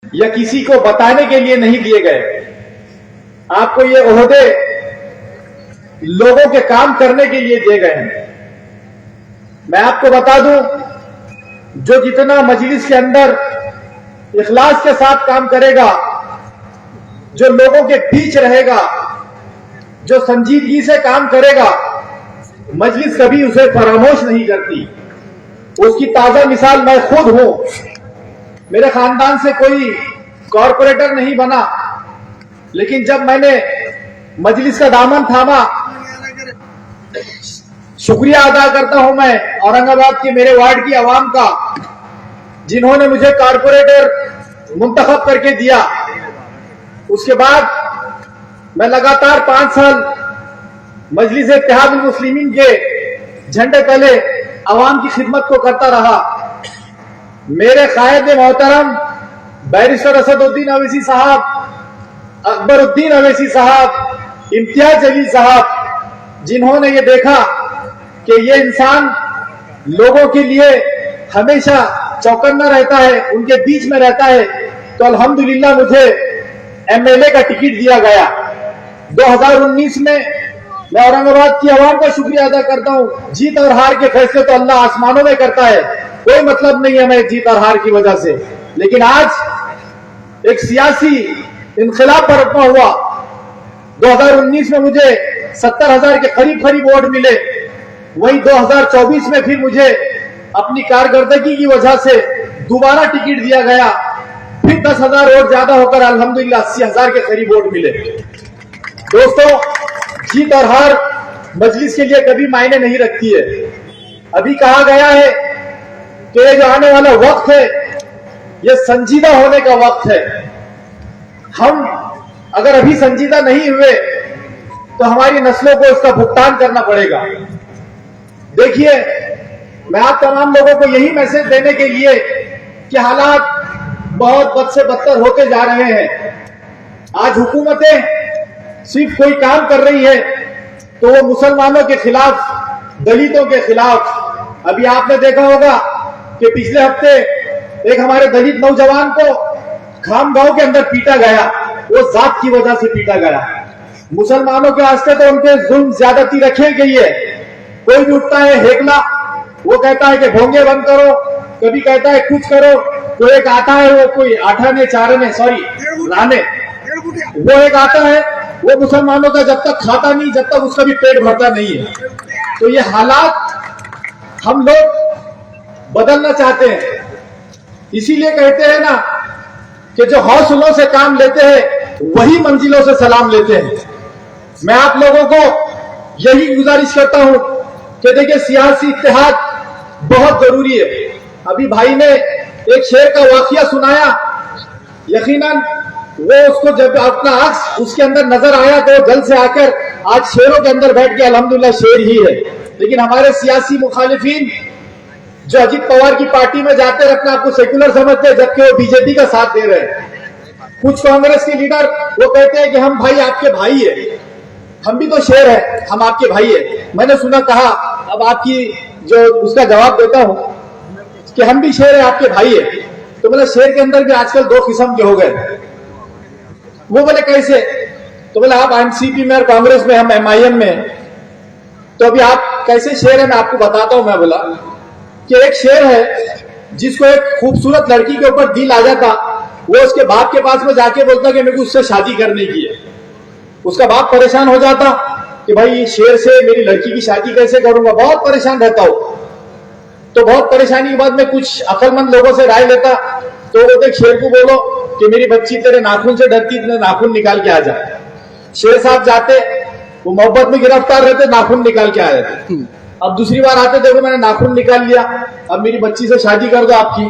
या किसी को बताने के लिए नहीं दिए गए। आपको ये ओहदे लोगों के काम करने के लिए दिए गए हैं। मैं आपको बता दूं, जो जितना मजलिस के अंदर इखलास के साथ काम करेगा, जो लोगों के बीच रहेगा, जो संजीदगी से काम करेगा, मजलिस कभी उसे फरामोश नहीं करती। उसकी ताजा मिसाल मैं खुद हूं। मेरे खानदान से कोई कॉरपोरेटर नहीं बना, लेकिन जब मैंने मजलिस का दामन थामा, शुक्रिया अदा करता हूं मैं औरंगाबाद के मेरे वार्ड की आवाम का, जिन्होंने मुझे कॉरपोरेटर मुंतखब करके दिया। उसके बाद मैं लगातार 5 साल मजलिस इत्तेहादुल मुस्लिमीन के झंडे तले आवाम की खिदमत को करता रहा। मेरे कायद मोहतरम बैरिस्टर असदुद्दीन अवैसी साहब, अकबरुद्दीन अवैसी साहब, इम्तियाज अली साहब, जिन्होंने ये देखा कि ये इंसान लोगों के लिए हमेशा चौकन्ना रहता है, उनके बीच में रहता है, तो अल्हम्दुलिल्लाह मुझे एमएलए का टिकट दिया गया। 2019 में मैं औरंगाबाद की आवाम का शुक्रिया अदा करता हूं। जीत और हार के फैसले तो अल्लाह आसमानों में करता है, कोई मतलब नहीं है मैं जीत और हार की वजह से। लेकिन आज एक सियासी इनकलाब बरपा हुआ। 2019 में मुझे 70,000 के करीब वोट मिले। वही 2024 में फिर मुझे अपनी कारकर्दगी की वजह से दोबारा टिकट दिया गया। फिर 10,000 वोट ज्यादा होकर अल्हम्दुलिल्लाह 80,000 के करीब वोट मिले। दोस्तों, जीत और हार मजलिस के लिए कभी मायने नहीं रखती है। अभी कहा गया है कि ये जो आने वाला वक्त है, ये संजीदा होने का वक्त है। हम अगर अभी संजीदा नहीं हुए तो हमारी नस्लों को इसका भुगतान करना पड़ेगा। देखिए, मैं आप तमाम लोगों को यही मैसेज देने के लिए कि हालात बहुत बद से बदतर होते जा रहे हैं। आज हुकूमतें सिर्फ कोई काम कर रही है तो वो मुसलमानों के खिलाफ, दलितों के खिलाफ। अभी आपने देखा होगा कि पिछले हफ्ते एक हमारे दलित नौजवान को खाम गांव के अंदर पीटा गया। वो जात की वजह से पीटा गया। मुसलमानों के वास्ते तो उनके जुल्म ज्यादती रखी गई है। कोई भी उठता है हेकला, वो कहता है कि भोंगे बंद करो, कभी कहता है कुछ करो। तो एक आता है, वो कोई राने, वो एक आता है, वो मुसलमानों का जब तक खाता नहीं, जब तक उसका भी पेट भरता नहीं है। तो ये हालात हम लोग बदलना चाहते हैं। इसीलिए कहते हैं ना कि जो हौसलों से काम लेते हैं वही मंजिलों से सलाम लेते हैं। मैं आप लोगों को यही गुजारिश करता हूं कि देखिए, सियासी इत्तेहाद बहुत जरूरी है। अभी भाई ने एक शेर का वाकया सुनाया। यकीनन वो उसको जब अपना अक्स उसके अंदर नजर आया तो जल्द से आकर आज शेरों के अंदर बैठ के अल्हम्दुलिल्लाह शेर ही है। लेकिन हमारे सियासी मुखालिफिन जो अजीत पवार की पार्टी में जाते हैं, अपने आपको सेकुलर समझते हैं, जबकि वो बीजेपी का साथ दे रहे हैं। कुछ कांग्रेस के लीडर वो कहते हैं कि हम भाई आपके भाई है, हम भी तो शेर है, हम आपके भाई है। मैंने सुना, कहा, अब आपकी जो उसका जवाब देता हूं कि हम भी शेर है, आपके भाई है। तो बोले शेर के अंदर भी आजकल 2 किस्म के हो गए। वो बोले कैसे? तो बोले आप एनसीपी में और कांग्रेस में, हम एमआईएम में। तो अभी आप कैसे शेर है मैं आपको बताता हूं। मैं बोला कि एक शेर है जिसको एक खूबसूरत लड़की के ऊपर दिल आ जाता, वो उसके बाप के पास में जाके बोलता कि मेरे को उससे शादी करनी की है। उसका बाप परेशान हो जाता कि भाई शेर से मेरी लड़की की शादी कैसे करूंगा, बहुत परेशान रहता हूं। तो बहुत परेशानी के बाद में कुछ अक्लमंद लोगों से राय लेता। तो वो बोलते शेर को बोलो कि मेरी बच्ची तेरे नाखून से डरती, तेरे नाखून निकाल के आ जाए। शेर साहब जाते, वो मोहब्बत में गिरफ्तार रहते, नाखून निकाल के आ जाते। अब दूसरी बार आते, देखो मैंने नाखून निकाल लिया, अब मेरी बच्ची से शादी कर दो आपकी।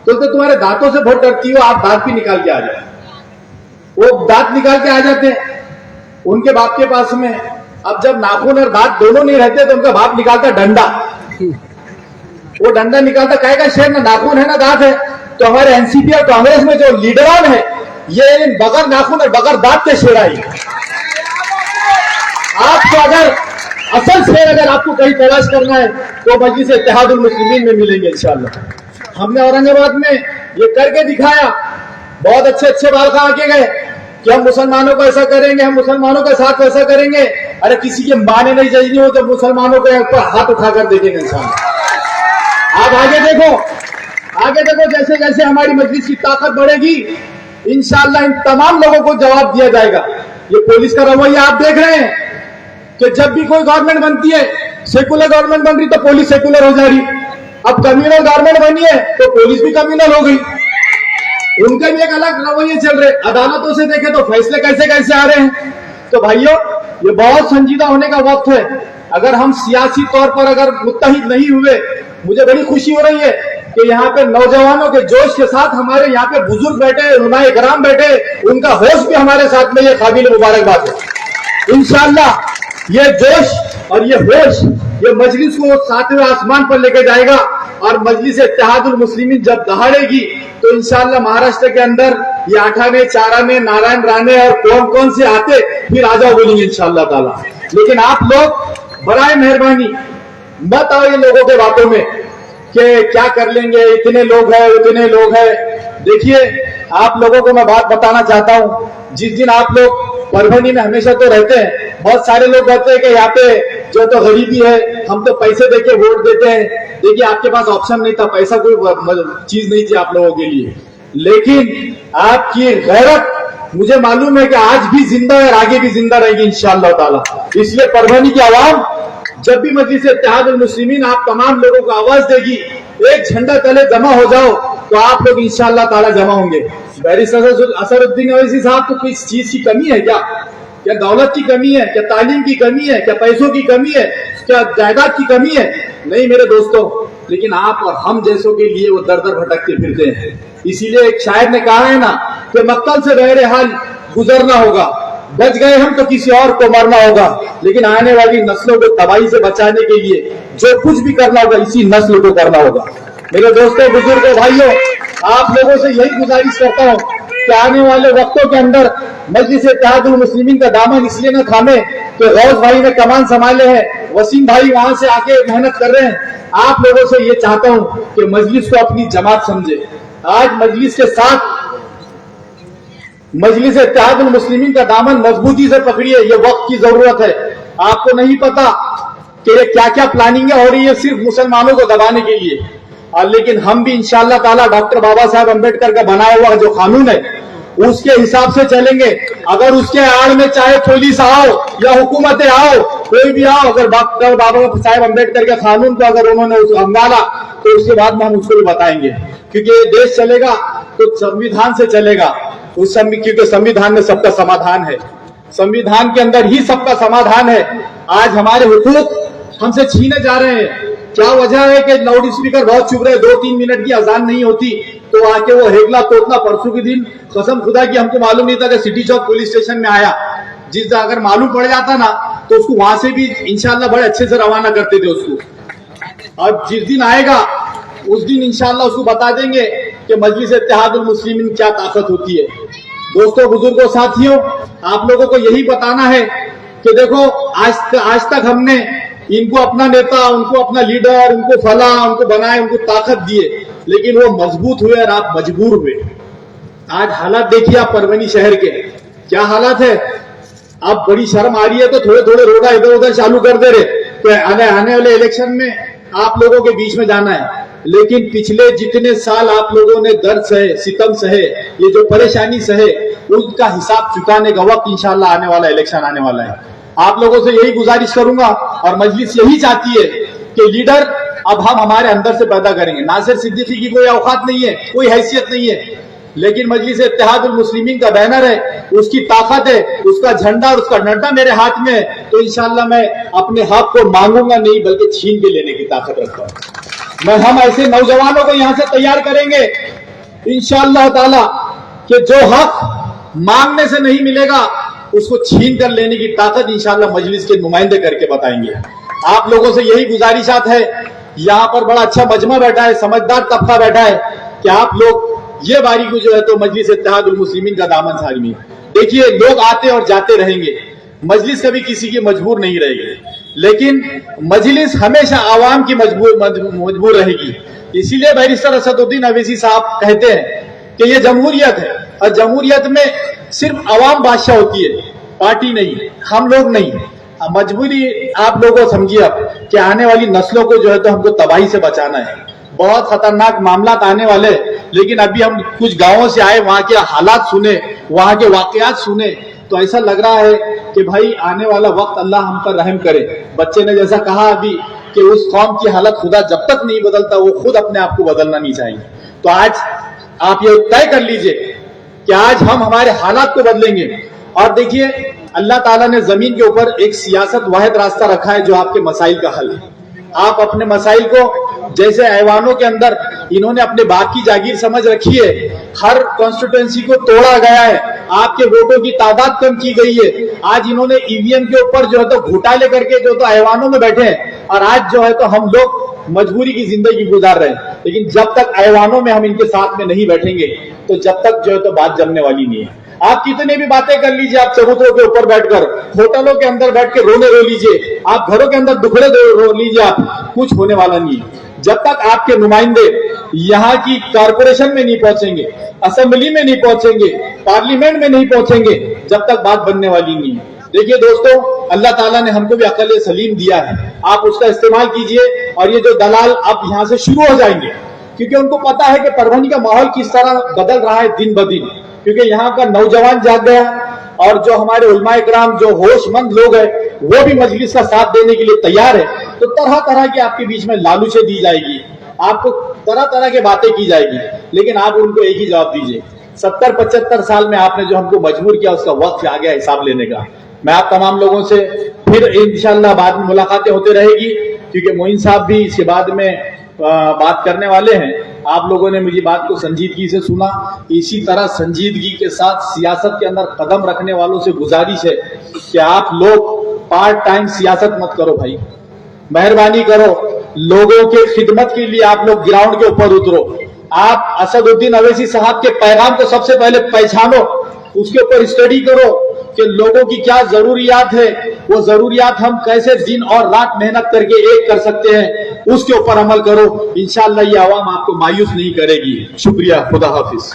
तो तुम्हारे दांतों से बहुत डरती हो, आप दांत भी निकाल के आ जाए। वो दांत निकाल के आ जाते उनके बाप के पास में। अब जब नाखून और दांत दोनों नहीं रहते तो उनका बाप निकालता डंडा। वो डंडा निकालता, कहेगा शेर ना नाखून है ना दांत है। तो हमारे एनसीपी और कांग्रेस में जो लीडरान है, ये बगैर नाखून और बगैर दांत के शेर आई। आपको अगर असल शेर अगर आपको कहीं तलाश करना है तो मजलिस इत्तेहादुल मुस्लिमीन में मिलेंगे इंशाअल्लाह। हमने औरंगाबाद में ये करके दिखाया। बहुत अच्छे अच्छे बाल खा के गए कि हम मुसलमानों को ऐसा करेंगे, हम मुसलमानों के साथ वैसा करेंगे। अरे किसी के माने नहीं चाहिए हो तो मुसलमानों के ऊपर हाथ उठाकर देखेंगे इंसान। आप आगे देखो जैसे जैसे हमारी मजलिस की ताकत बढ़ेगी इंशाअल्लाह इन तमाम लोगों को जवाब दिया जाएगा। ये पुलिस का रवैया आप देख रहे हैं कि जब भी कोई गवर्नमेंट बनती है, सेकुलर गवर्नमेंट बन रही तो पुलिस सेकुलर हो जा रही, अब कम्युनल गवर्नमेंट बनी है तो पुलिस भी कम्युनल हो गई। उनके भी एक अलग रवैये चल रहे। अदालतों से देखें तो फैसले कैसे कैसे आ रहे हैं। तो भाइयों ये बहुत संजीदा होने का वक्त है। अगर हम सियासी तौर पर अगर मुत्तहिद नहीं हुए, मुझे बड़ी खुशी हो रही है कि यहाँ पे नौजवानों के जोश के साथ हमारे यहाँ पे बुजुर्ग बैठे, उलमाए किराम बैठे, उनका होश भी हमारे साथ में, ये काबिल मुबारकबाद है। इंशाअल्लाह ये जोश और ये होश ये मजलिस को 7वें आसमान पर लेके जाएगा और मजलिस इत्तेहादुल मुस्लिमीन जब दहाड़ेगी तो इंशाअल्लाह महाराष्ट्र के अंदर ये 8 आने, 4 आने, नारायण राणे और कौन कौन से आते फिर आ जाओ बोलेंगे इंशाअल्लाह ताला। लेकिन आप लोग बराए मेहरबानी मत आओ ये लोगों के बातों में कि क्या कर लेंगे, इतने लोग हैं उतने लोग हैं। देखिए आप लोगों को मैं बात बताना चाहता हूं, जिस दिन आप लोग परभनी में हमेशा तो रहते हैं, बहुत सारे लोग कहते हैं कि यहाँ पे जो तो गरीबी है, हम तो पैसे देके वोट देते हैं। देखिए आपके पास ऑप्शन नहीं था, पैसा कोई चीज नहीं थी आप लोगों के लिए, लेकिन आपकी गैरत मुझे मालूम है कि आज भी जिंदा है और आगे भी जिंदा रहेगी इंशाअल्लाह ताला। इसलिए परभनी की आवाम जब भी मजलिस इत्तेहादुल मुस्लिमीन आप तमाम लोगों को आवाज देगी, एक झंडा तले जमा हो जाओ तो आप लोग इंशाअल्लाह ताला जमा होंगे। बैरिस्टर असरुद्दीन ओवैसी साहब को किस चीज की कमी है क्या दौलत की कमी है, क्या तालीम की कमी है, क्या पैसों की कमी है, क्या जायदाद की कमी है? नहीं मेरे दोस्तों, लेकिन आप और हम जैसों के लिए वो दर दर भटकते फिरते हैं। इसीलिए एक शायर ने कहा है ना कि मक्तल से बहरहाल गुजरना होगा, बच गए हम तो किसी और को मरना होगा, लेकिन आने वाली नस्लों को तबाही से बचाने के लिए जो कुछ भी करना होगा इसी नस्ल को करना होगा। मेरे दोस्तों, बुजुर्गों, भाइयों, आप लोगों से यही गुजारिश करता हूं कि आने वाले वक्तों के अंदर मजलिस इत्तेहादुल मुस्लिमीन का दामन इसलिए न थामे कि गौस भाई ने कमान संभाले हैं, वसीम भाई वहां से आके मेहनत कर रहे हैं। आप लोगों से ये चाहता हूं कि मजलिस को अपनी जमात समझे। आज मजलिस के साथ मजलिस इत्तेहादुल मुस्लिमीन का दामन मजबूती से पकड़िए, ये वक्त की जरूरत है। आपको नहीं पता कि ये क्या क्या प्लानिंग हो रही है सिर्फ मुसलमानों को दबाने के लिए, लेकिन हम भी इंशाअल्लाह ताला डॉक्टर बाबा साहब अम्बेडकर का बनाया हुआ जो कानून है उसके हिसाब से चलेंगे। अगर उसके आड़ में चाहे पुलिस आओ या हुकूमतें आओ, कोई भी आओ, अगर डॉक्टर बाबा साहब अम्बेडकर के कानून को अगर उन्होंने अंगाला तो उसके बाद में हम उसको भी बताएंगे, क्योंकि ये देश चलेगा तो संविधान से चलेगा। क्योंकि संविधान में सबका समाधान है, संविधान के अंदर ही सबका समाधान है। आज हमारे हुकूक हमसे छीने जा रहे हैं। क्या वजह है कि लाउड स्पीकर बहुत चुप रहे, 2-3 मिनट की अजान नहीं होती तो आके वो हेगला तोतला परसों के दिन कसम खुदा की हमको मालूम नहीं था कि सिटी चौक पुलिस स्टेशन में आया। जिस अगर मालूम पड़ जाता ना तो उसको वहां से भी इंशाअल्लाह बड़े अच्छे से रवाना करते थे उसको। और जिस दिन आएगा उस दिन इंशाअल्लाह उसको बता देंगे कि मजलिस इत्तेहादुल मुस्लिमीन क्या ताकत होती है। दोस्तों, बुजुर्गों, साथियों, आप लोगों को यही बताना है कि देखो आज तक हमने इनको अपना नेता, उनको अपना लीडर, उनको फला, उनको बनाए, उनको ताकत दिए, लेकिन वो मजबूत हुए और आप मजबूर हुए। आज हालात देखिए आप परभनी शहर के, क्या हालात है। अब बड़ी शर्म आ रही है तो थोड़े थोड़े रोड़ा इधर उधर चालू कर दे रहे कि आने वाले इलेक्शन में आप लोगों के बीच में जाना है। लेकिन पिछले जितने साल आप लोगों ने दर्द सहे, सितम सहे, ये जो परेशानी सहे, उसका हिसाब चुकाने का वक्त इंशाअल्लाह आने वाला, इलेक्शन आने वाला है। आप लोगों से यही गुजारिश करूंगा और मजलिस यही चाहती है कि लीडर अब हम हमारे अंदर से पैदा करेंगे। नासिर सिद्दीकी की कोई औकात नहीं है, कोई हैसियत नहीं है, लेकिन मजलिस इत्तेहादुल मुस्लिमीन का बैनर है, उसकी ताकत है, उसका झंडा और उसका डंडा मेरे हाथ में है, तो इंशाअल्लाह मैं अपने हक को मांगूंगा नहीं बल्कि छीन के लेने की ताकत रखता हूं। हम ऐसे नौजवानों को यहां से तैयार करेंगे इंशाअल्लाह ताला कि जो हक मांगने से नहीं मिलेगा उसको छीन कर लेने की ताकत इंशाअल्लाह मजलिस के नुमाइंदे करके बताएंगे। आप लोगों से यही गुजारिशात है, यहाँ पर बड़ा अच्छा मजमा बैठा है, समझदार तबका बैठा है, कि आप लोग ये बारी को जो है तो मजलिस इत्तेहादुल मुस्लिमीन का दामन थामी। देखिए लोग आते और जाते रहेंगे, मजलिस कभी किसी की मजबूर नहीं रहेगी, लेकिन मजलिस हमेशा आवाम की मजबूर रहेगी। इसीलिए बैरिस्टर असदुद्दीन ओवैसी साहब कहते हैं कि ये जमहूरियत है, और जमहूरियत में सिर्फ अवाम बादशाह होती है, पार्टी नहीं, हम लोग नहीं। मजबूरी आप लोगों समझिए अब कि आने वाली नस्लों को जो है तो हमको तबाही से बचाना है। बहुत खतरनाक मामला आने वाले, लेकिन अभी हम कुछ गांवों से आए, वहां के हालात सुने, वहां के वाकयात सुने, तो ऐसा लग रहा है कि भाई आने वाला वक्त अल्लाह हम पर रहम करे। बच्चे ने जैसा कहा अभी कि उस कौम की हालत खुदा जब तक नहीं बदलता वो खुद अपने आप को बदलना नहीं चाहेंगे। तो आज आप ये तय कर लीजिए कि आज हम हमारे हालात को बदलेंगे। और देखिए अल्लाह ताला ने जमीन के ऊपर एक सियासत वाहिद रास्ता रखा है जो आपके मसाइल का हल है। आप अपने मसाइल को जैसे ऐवानों के अंदर इन्होंने अपने बाप की जागीर समझ रखी है, हर कॉन्स्टिट्यूएंसी को तोड़ा गया है, आपके वोटों की तादाद कम की गई है। आज इन्होंने ईवीएम के ऊपर जो है तो घोटाले करके जो तो ऐवानों में बैठे हैं और आज जो है तो हम लोग मजबूरी की जिंदगी गुजार रहे हैं। लेकिन जब तक ऐवानों में हम इनके साथ में नहीं बैठेंगे तो जब तक जो है तो बात जमने वाली नहीं है। आप कितने भी बातें कर लीजिए, आप चबूतरों के ऊपर बैठकर, होटलों के अंदर बैठ के रोने रो लीजिए, आप घरों के अंदर दुखड़े रो लीजिए, आप कुछ होने वाला नहीं है। जब तक आपके नुमाइंदे यहाँ की कारपोरेशन में नहीं पहुंचेंगे, असेंबली में नहीं पहुंचेंगे, पार्लियामेंट में नहीं पहुंचेंगे, जब तक बात बनने वाली नहीं है। देखिए दोस्तों, अल्लाह ताला ने हमको भी अकल सलीम दिया है, आप उसका इस्तेमाल कीजिए। और ये जो दलाल अब यहाँ से शुरू हो जाएंगे, क्योंकि उनको पता है कि परभनी का माहौल किस तरह बदल रहा है दिन ब दिन, क्योंकि यहाँ का नौजवान जाग गया और जो हमारे उलमाए किराम जो होशमंद लोग हैं वो भी मजलिस का साथ देने के लिए तैयार है। तो तरह तरह की आपके बीच में लालूचें दी जाएगी, आपको तरह तरह की बातें की जाएगी, लेकिन आप उनको एक ही जवाब दीजिए, 70-75 साल में आपने जो हमको मजबूर किया उसका वक्त आ गया हिसाब लेने का। मैं आप तमाम लोगों से फिर इंशाअल्लाह बाद में मुलाकातें होती रहेगी, क्योंकि मोइन साहब भी इसके बाद में बात करने वाले हैं। आप लोगों ने मुझे बात को संजीदगी से सुना, इसी तरह संजीदगी के साथ सियासत के अंदर कदम रखने वालों से गुजारिश है कि आप लोग पार्ट टाइम सियासत मत करो भाई, मेहरबानी करो, लोगों के खिदमत के लिए आप लोग ग्राउंड के ऊपर उतरो। आप असदुद्दीन अवैसी साहब के पैगाम को सबसे पहले पहचानो, उसके ऊपर स्टडी करो कि लोगों की क्या जरूरियात है, वो जरूरियात हम कैसे दिन और रात मेहनत करके एक कर सकते हैं, उसके ऊपर अमल करो। इंशाअल्लाह ये आवाम आपको मायूस नहीं करेगी। शुक्रिया, खुदा हाफिज।